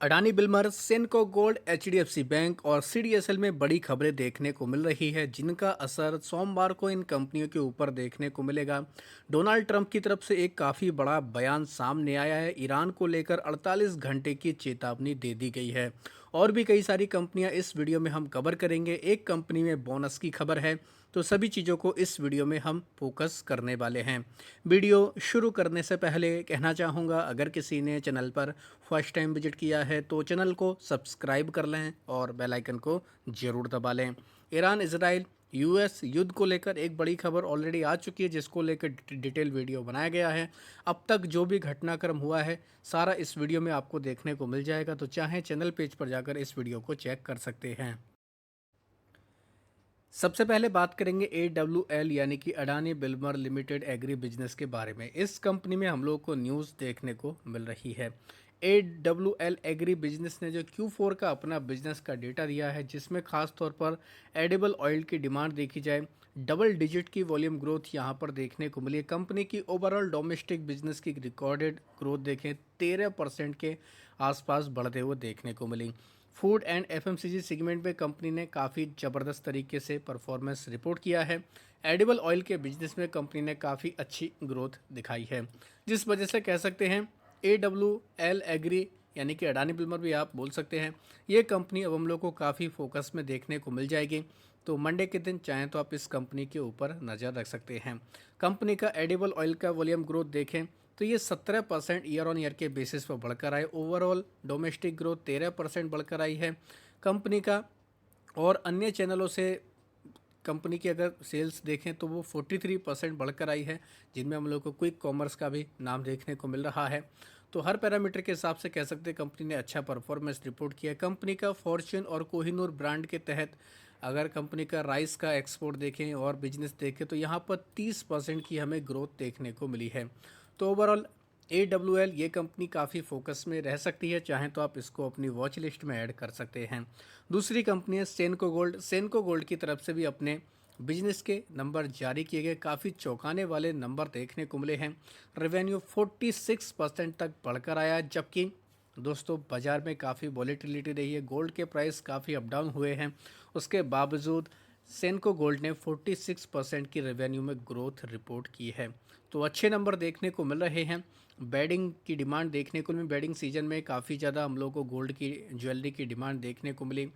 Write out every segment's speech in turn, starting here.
Adani बिल्मर, सेनको gold, HDFC bank और CDSL में बड़ी खबरें देखने को मिल रही है, जिनका असर सोमवार को इन कंपनियों के ऊपर देखने को मिलेगा। डोनाल्ड ट्रंप की तरफ से एक काफ़ी बड़ा बयान सामने आया है। ईरान को लेकर 48 घंटे की चेतावनी दे दी गई है। और भी कई सारी कंपनियां इस वीडियो में हम कवर करेंगे। एक कंपनी में बोनस की खबर है, तो सभी चीज़ों को इस वीडियो में हम फोकस करने वाले हैं। वीडियो शुरू करने से पहले कहना चाहूँगा, अगर किसी ने चैनल पर फर्स्ट टाइम विजिट किया है तो चैनल को सब्सक्राइब कर लें और बेल आइकन को ज़रूर दबा लें। ईरान इजराइल यूएस युद्ध को लेकर एक बड़ी खबर ऑलरेडी आ चुकी है, जिसको लेकर डिटेल वीडियो बनाया गया है। अब तक जो भी घटनाक्रम हुआ है सारा इस वीडियो में आपको देखने को मिल जाएगा, तो चाहे चैनल पेज पर जाकर इस वीडियो को चेक कर सकते हैं। सबसे पहले बात करेंगे AWL यानी कि अडानी बिल्मर लिमिटेड एग्री बिजनेस के बारे में। इस कंपनी में हम लोग को न्यूज़ देखने को मिल रही है। AWL एग्री बिजनेस ने जो Q4 का अपना बिजनेस का डेटा दिया है, जिसमें खास तौर पर एडिबल ऑयल की डिमांड देखी जाए, डबल डिजिट की वॉल्यूम ग्रोथ यहाँ पर देखने को मिली है। कंपनी की ओवरऑल डोमेस्टिक बिजनेस की रिकॉर्डेड ग्रोथ देखें 13% के आसपास बढ़ते हुए देखने को मिली। फूड एंड एफएमसीजी सेगमेंट में कंपनी ने काफ़ी ज़बरदस्त तरीके से परफॉर्मेंस रिपोर्ट किया है। एडिबल ऑयल के बिजनेस में कंपनी ने काफ़ी अच्छी ग्रोथ दिखाई है, जिस वजह से कह सकते हैं AWL एग्री यानी कि अडानी बिल्मर भी आप बोल सकते हैं, ये कंपनी अब हम लोग को काफ़ी फोकस में देखने को मिल जाएगी। तो मंडे के दिन चाहें तो आप इस कंपनी के ऊपर नज़र रख सकते हैं। कंपनी का एडिबल ऑयल का वॉल्यूम ग्रोथ देखें तो ये 17% ईयर ऑन ईयर के बेसिस पर बढ़कर आए। ओवरऑल डोमेस्टिक ग्रोथ 13% बढ़कर आई है। कंपनी का और अन्य चैनलों से कंपनी की अगर सेल्स देखें तो वो 43% बढ़कर आई है, जिनमें हम लोग को क्विक कॉमर्स का भी नाम देखने को मिल रहा है। तो हर पैरामीटर के हिसाब से कह सकते हैं कंपनी ने अच्छा परफॉर्मेंस रिपोर्ट किया है। कंपनी का फॉर्च्यून और कोहिनूर ब्रांड के तहत अगर कंपनी का राइस का एक्सपोर्ट देखें और बिजनेस देखें तो यहाँ पर 30% की हमें ग्रोथ देखने को मिली है। तो ओवरऑल AWL ये कंपनी काफ़ी फोकस में रह सकती है, चाहें तो आप इसको अपनी वॉच लिस्ट में ऐड कर सकते हैं। दूसरी कंपनी है सेनको गोल्ड। सेनको गोल्ड की तरफ से भी अपने बिजनेस के नंबर जारी किए गए, काफ़ी चौंकाने वाले नंबर देखने को मिले हैं। रेवेन्यू 46% तक बढ़कर आया, जबकि दोस्तों बाज़ार में काफ़ी वॉलेटिलिटी रही है, गोल्ड के प्राइस काफ़ी अप डाउन हुए हैं। उसके बावजूद सेनको गोल्ड ने 46% की रेवेन्यू में ग्रोथ रिपोर्ट की है। तो अच्छे नंबर देखने को मिल रहे हैं। बेडिंग की डिमांड देखने को मिली, बेडिंग सीजन में काफ़ी ज़्यादा हम लोग को गोल्ड की ज्वेलरी की डिमांड देखने को मिली।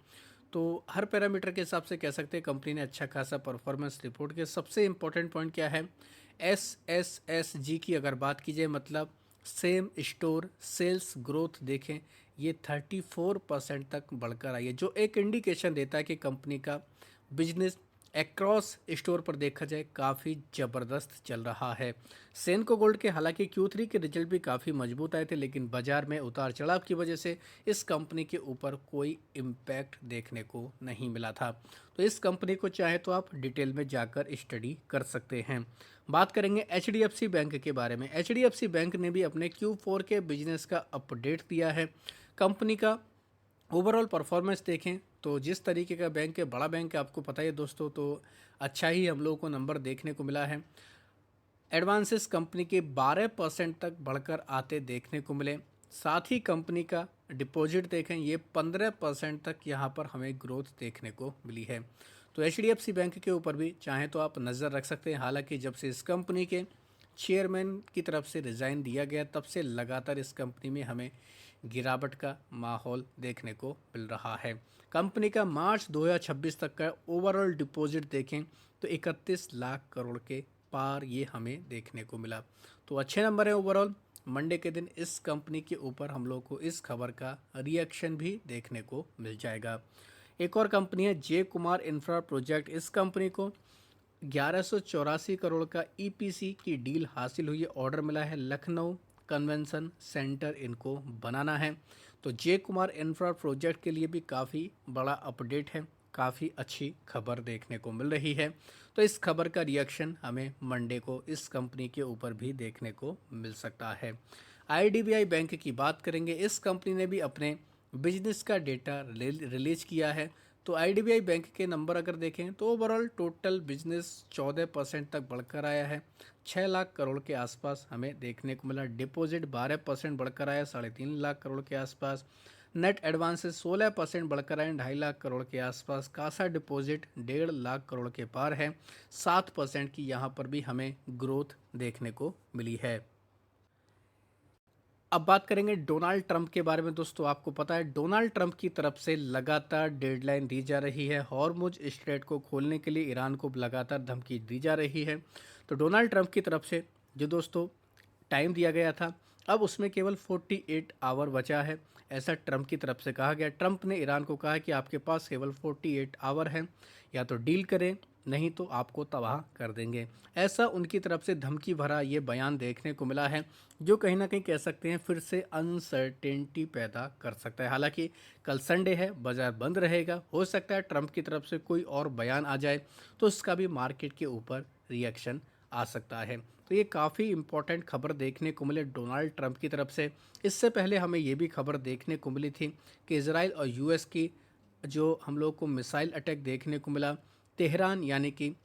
तो हर पैरामीटर के हिसाब से कह सकते हैं कंपनी ने अच्छा खासा परफॉर्मेंस रिपोर्ट किया। सबसे इम्पोर्टेंट पॉइंट क्या है, SSSG की अगर बात की जाए, मतलब सेम स्टोर सेल्स ग्रोथ देखें, ये 34% तक बढ़कर आई है, जो एक इंडिकेशन देता है कि कंपनी का बिजनेस एक्रॉस स्टोर पर देखा जाए काफ़ी ज़बरदस्त चल रहा है। सेनको गोल्ड के हालांकि Q3 के रिजल्ट भी काफ़ी मजबूत आए थे, लेकिन बाजार में उतार चढ़ाव की वजह से इस कंपनी के ऊपर कोई इम्पैक्ट देखने को नहीं मिला था। तो इस कंपनी को चाहे तो आप डिटेल में जाकर स्टडी कर सकते हैं। बात करेंगे HDFC बैंक के बारे में। HDFC बैंक ने भी अपने Q4 के बिजनेस का अपडेट दिया है। कंपनी का ओवरऑल परफॉर्मेंस देखें तो जिस तरीके का बैंक है, बड़ा बैंक है, आपको पता ही है दोस्तों, तो अच्छा ही हम लोगों को नंबर देखने को मिला है। एडवांसेस कंपनी के 12% तक बढ़कर आते देखने को मिले। साथ ही कंपनी का डिपॉजिट देखें, ये 15% तक यहाँ पर हमें ग्रोथ देखने को मिली है। तो HDFC बैंक के ऊपर भी चाहें तो आप नज़र रख सकते हैं। हालांकि जब से इस कंपनी के चेयरमैन की तरफ से रिज़ाइन दिया गया, तब से लगातार इस कंपनी में हमें गिरावट का माहौल देखने को मिल रहा है। कंपनी का मार्च 2026 तक का ओवरऑल डिपॉजिट देखें तो 31 लाख करोड़ के पार ये हमें देखने को मिला। तो अच्छे नंबर है ओवरऑल। मंडे के दिन इस कंपनी के ऊपर हम लोग को इस खबर का रिएक्शन भी देखने को मिल जाएगा। एक और कंपनी है जे कुमार इंफ्रा प्रोजेक्ट। इस कंपनी को 1184 करोड़ का EPC की डील हासिल हुई है, ऑर्डर मिला है। लखनऊ कन्वेंशन सेंटर इनको बनाना है। तो जे कुमार इंफ्रा प्रोजेक्ट के लिए भी काफ़ी बड़ा अपडेट है, काफ़ी अच्छी खबर देखने को मिल रही है। तो इस खबर का रिएक्शन हमें मंडे को इस कंपनी के ऊपर भी देखने को मिल सकता है। IDBI बैंक की बात करेंगे। इस कंपनी ने भी अपने बिजनेस का डेटा रिलीज किया है। तो IDBI बैंक के नंबर अगर देखें तो ओवरऑल टोटल बिजनेस 14% तक बढ़कर आया है। 6 लाख करोड़ के आसपास हमें देखने को मिला। डिपॉजिट 12% बढ़कर आया, 3.5 लाख करोड़ के आसपास। नेट एडवांसेस 16% बढ़कर आए 2.5 लाख करोड़ के आसपास। कासा डिपॉजिट 1.5 लाख करोड़ के पार है। 7% की यहाँ पर भी हमें ग्रोथ देखने को मिली है। अब बात करेंगे डोनाल्ड ट्रंप के बारे में। दोस्तों आपको पता है डोनाल्ड ट्रंप की तरफ से लगातार डेडलाइन दी जा रही है। हॉर्मुज स्ट्रेट को खोलने के लिए ईरान को लगातार धमकी दी जा रही है। तो डोनाल्ड ट्रंप की तरफ से जो दोस्तों टाइम दिया गया था, अब उसमें केवल 48 आवर बचा है, ऐसा ट्रंप की तरफ से कहा गया। ट्रंप ने ईरान को कहा कि आपके पास केवल 48 आवर हैं, या तो डील करें नहीं तो आपको तबाह कर देंगे। ऐसा उनकी तरफ से धमकी भरा ये बयान देखने को मिला है, जो कहीं ना कहीं कह सकते हैं फिर से अनसर्टेनिटी पैदा कर सकता है। हालांकि कल संडे है, बाजार बंद रहेगा, हो सकता है ट्रंप की तरफ से कोई और बयान आ जाए तो उसका भी मार्केट के ऊपर रिएक्शन आ सकता है। तो ये काफ़ी इंपॉर्टेंट खबर देखने को मिले डोनाल्ड ट्रंप की तरफ से। इससे पहले हमें ये भी खबर देखने को मिली थी कि इजराइल और यूएस की जो हम लोग को मिसाइल अटैक देखने को मिला, तेहरान यानी कि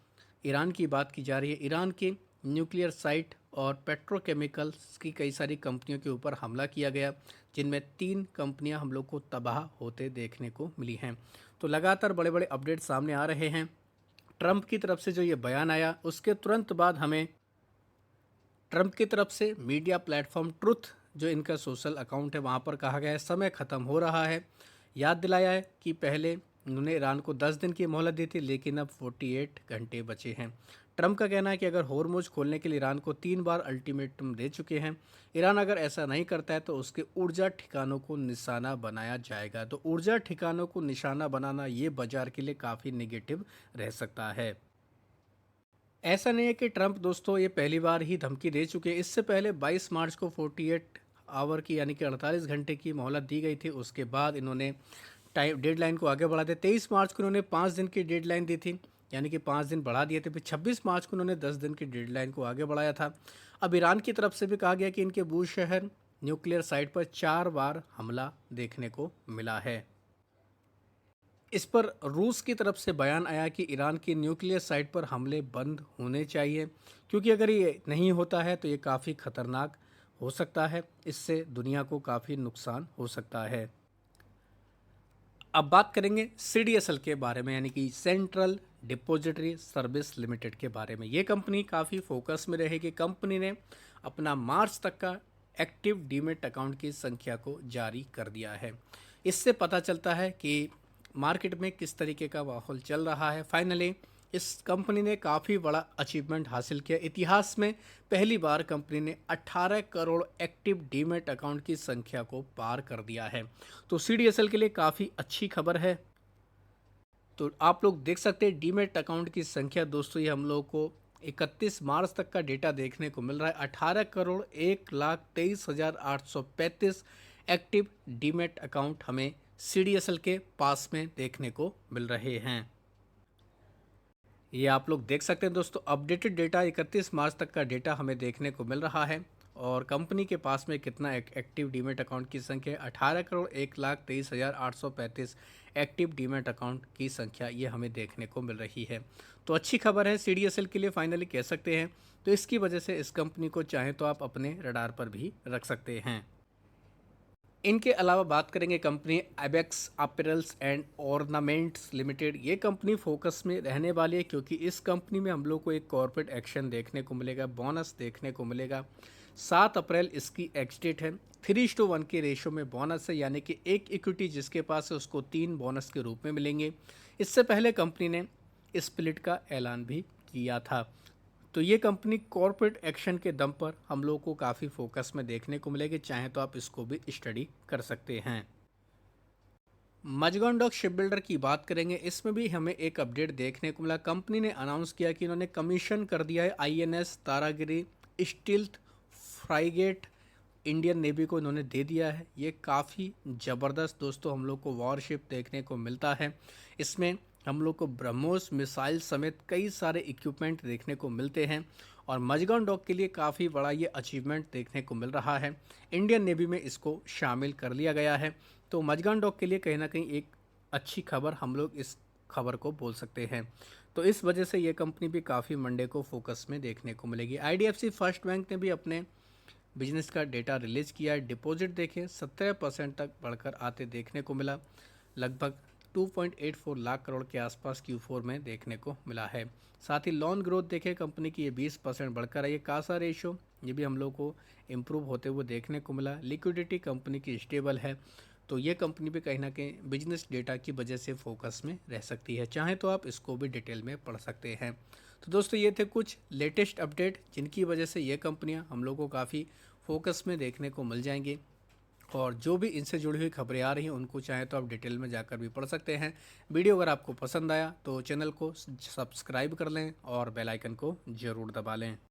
ईरान की बात की जा रही है, ईरान की न्यूक्लियर साइट और पेट्रोकेमिकल्स की कई सारी कंपनियों के ऊपर हमला किया गया, जिनमें 3 कंपनियां हम लोग को तबाह होते देखने को मिली हैं। तो लगातार बड़े बड़े अपडेट सामने आ रहे हैं। ट्रंप की तरफ से जो ये बयान आया, उसके तुरंत बाद हमें ट्रंप की तरफ से मीडिया प्लेटफॉर्म ट्रुथ, जो इनका सोशल अकाउंट है, वहाँ पर कहा गया है समय ख़त्म हो रहा है। याद दिलाया है कि पहले उन्होंने ईरान को 10 दिन की मोहलत दी थी, लेकिन अब 48 घंटे बचे हैं। ट्रंप का कहना है कि अगर होर्मुज खोलने के लिए ईरान को 3 बार अल्टीमेटम दे चुके हैं, ईरान अगर ऐसा नहीं करता है तो उसके ऊर्जा ठिकानों को निशाना बनाया जाएगा। तो ऊर्जा ठिकानों को निशाना बनाना ये बाजार के लिए काफ़ी नेगेटिव रह सकता है। ऐसा नहीं है कि ट्रंप दोस्तों ये पहली बार ही धमकी दे चुके हैं। इससे पहले 22 मार्च को 48 आवर की यानी कि 48 घंटे की मोहलत दी गई थी। उसके बाद इन्होंने टाइम डेडलाइन को आगे बढ़ा दिया। 23 मार्च को इन्होंने 5 दिन की डेडलाइन दी थी, यानी कि 5 दिन बढ़ा दिए थे। फिर 26 मार्च को उन्होंने 10 दिन की डेडलाइन को आगे बढ़ाया था। अब ईरान की तरफ से भी कहा गया कि इनके बूशहर न्यूक्लियर साइट पर 4 बार हमला देखने को मिला है। इस पर रूस की तरफ से बयान आया कि ईरान की न्यूक्लियर साइट पर हमले बंद होने चाहिए, क्योंकि अगर ये नहीं होता है तो ये काफ़ी खतरनाक हो सकता है, इससे दुनिया को काफ़ी नुकसान हो सकता है। अब बात करेंगे सीडीएसएल के बारे में, यानी कि सेंट्रल डिपॉजिटरी सर्विस लिमिटेड के बारे में। ये कंपनी काफ़ी फोकस में रहेगी। कंपनी ने अपना मार्च तक का एक्टिव डीमेट अकाउंट की संख्या को जारी कर दिया है। इससे पता चलता है कि मार्केट में किस तरीके का माहौल चल रहा है। फाइनली इस कंपनी ने काफ़ी बड़ा अचीवमेंट हासिल किया। इतिहास में पहली बार कंपनी ने 18 करोड़ एक्टिव डीमेट अकाउंट की संख्या को पार कर दिया है। तो सीडीएसएल के लिए काफ़ी अच्छी खबर है। तो आप लोग देख सकते हैं डीमेट अकाउंट की संख्या दोस्तों, ये हम लोग को 31 मार्च तक का डेटा देखने को मिल रहा है। 18 करोड़ 1,23,835 एक्टिव डीमेट अकाउंट हमें सीडीएसएल के पास में देखने को मिल रहे हैं। ये आप लोग देख सकते हैं दोस्तों, अपडेटेड डेटा 31 मार्च तक का डेटा हमें देखने को मिल रहा है। और कंपनी के पास में कितना एक्टिव डीमेट अकाउंट की संख्या 18 करोड़ 1,23,835 एक्टिव डीमेट अकाउंट की संख्या ये हमें देखने को मिल रही है। तो अच्छी खबर है सीडीएसएल के लिए, फाइनली कह सकते हैं। तो इसकी वजह से इस कंपनी को चाहे तो आप अपने रडार पर भी रख सकते हैं। इनके अलावा बात करेंगे company ibex apparels and ornaments limited. ये कंपनी फोकस में रहने वाली है, क्योंकि इस कंपनी में हम लोग को एक कॉर्पोरेट एक्शन देखने को मिलेगा, बोनस देखने को मिलेगा। 7 अप्रैल इसकी एक्स डेट है। 3:1 के रेशो में बोनस है, यानी कि एक इक्विटी जिसके पास है उसको 3 बोनस के रूप में मिलेंगे। इससे पहले कंपनी ने स्प्लिट का ऐलान भी किया था। तो ये कंपनी कॉर्पोरेट एक्शन के दम पर हम लोग को काफ़ी फोकस में देखने को मिलेगी, चाहे तो आप इसको भी स्टडी कर सकते हैं। मजगान डॉक शिप बिल्डर की बात करेंगे, इसमें भी हमें एक अपडेट देखने को मिला। कंपनी ने अनाउंस किया कि इन्होंने कमीशन कर दिया है INS Taragiri stealth frigate, Indian navy को इन्होंने दे दिया है। ये काफ़ी ज़बरदस्त दोस्तों हम लोग को वॉरशिप देखने को मिलता है। इसमें हम लोग को ब्रह्मोस मिसाइल समेत कई सारे इक्विपमेंट देखने को मिलते हैं, और मजगान डॉक के लिए काफ़ी बड़ा ये अचीवमेंट देखने को मिल रहा है। इंडियन नेवी में इसको शामिल कर लिया गया है। तो मजगान डॉक के लिए कहीं ना कहीं एक अच्छी खबर हम लोग इस खबर को बोल सकते हैं। तो इस वजह से ये कंपनी भी काफ़ी मंडे को फोकस में देखने को मिलेगी। आईडीएफसी फर्स्ट बैंक ने भी अपने बिजनेस का डेटा रिलीज़ किया है। डिपॉजिट देखें 17% तक बढ़कर आते देखने को मिला, लगभग 2.84 लाख करोड़ के आसपास Q4 में देखने को मिला है। साथ ही लोन ग्रोथ देखें कंपनी की, ये 20% बढ़कर आई है। कासा रेशो ये भी हम लोग को इम्प्रूव होते हुए देखने को मिला। लिक्विडिटी कंपनी की स्टेबल है, तो ये कंपनी भी कहीं ना कहीं बिजनेस डेटा की वजह से फोकस में रह सकती है। चाहे तो आप इसको भी डिटेल में पढ़ सकते हैं। तो दोस्तों ये थे कुछ लेटेस्ट अपडेट जिनकी वजह से ये कंपनियां हम लोग को काफ़ी फोकस में देखने को मिल जाएंगी, और जो भी इनसे जुड़ी हुई खबरें आ रही हैं उनको चाहे तो आप डिटेल में जाकर भी पढ़ सकते हैं। वीडियो अगर आपको पसंद आया तो चैनल को सब्सक्राइब कर लें और बेल आइकन को ज़रूर दबा लें।